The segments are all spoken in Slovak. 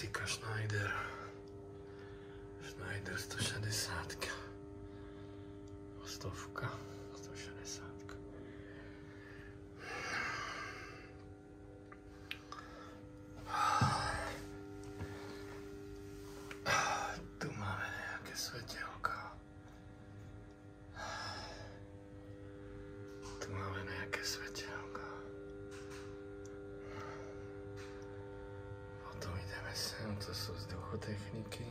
klasika Schneider. Schneider 160. Stovka. 160. Tu máme nejaké svetelka. Tu máme nejaké svetelka. Potom ideme sem, to sú vzduchotechniky.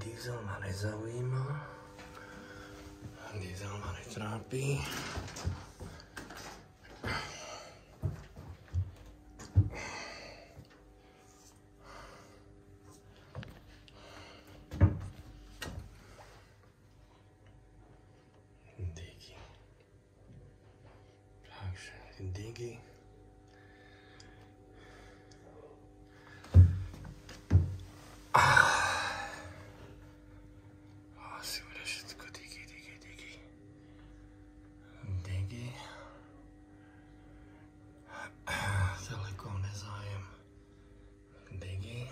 Diesel ma nezaujíma. Diesel ma netrápi. Digi. Takže Digi. Telekom nezájem. Digi.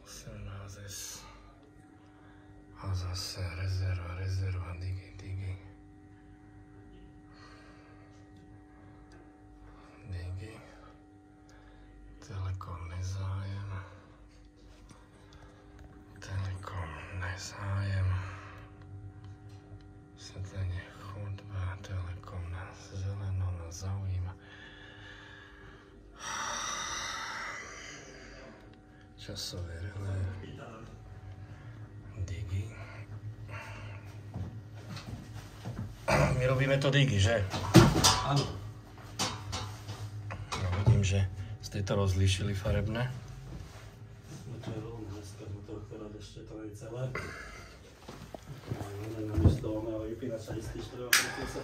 18S. A zase rezerva, Digi. Digi. Telekom nezájem. Sedenie, chodba, Telekom na zeleno nás zaujíma. Časové relé. Digi. My robíme to Digi, že? Áno. No, vidím, že ste to rozlíšili farebné. No to je rovno, dneska sme to akorát ešte to nie celé. Namiesto oného vypínača istý 4 kuse.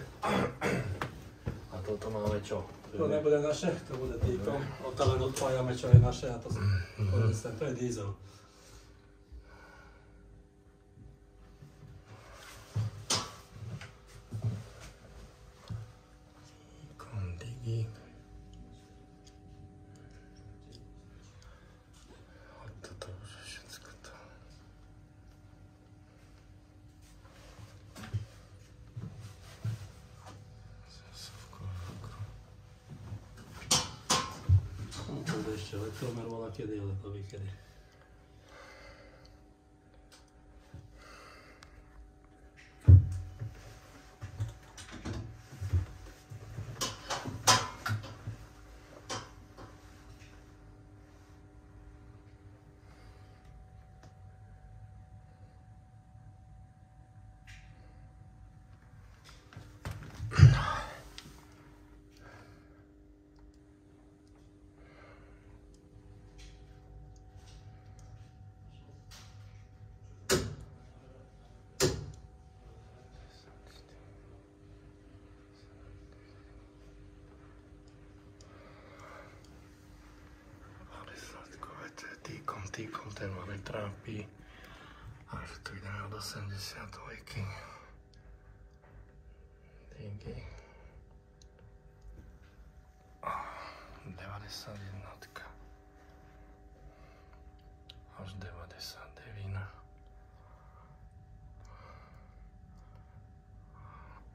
A toto máme čo? To nebude naše, to bude týko. Odtiaľ len odpájame, čo je naše a to je diesel. Digi. Toto už je všetko to. To bude ešte elektromer volá kedy, ale to kedy. Týkom ten ma netrápi. Až tu ideme od 82. Digi. 91. Až 99.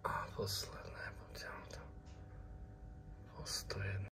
A posledné, poďme to. Po 101.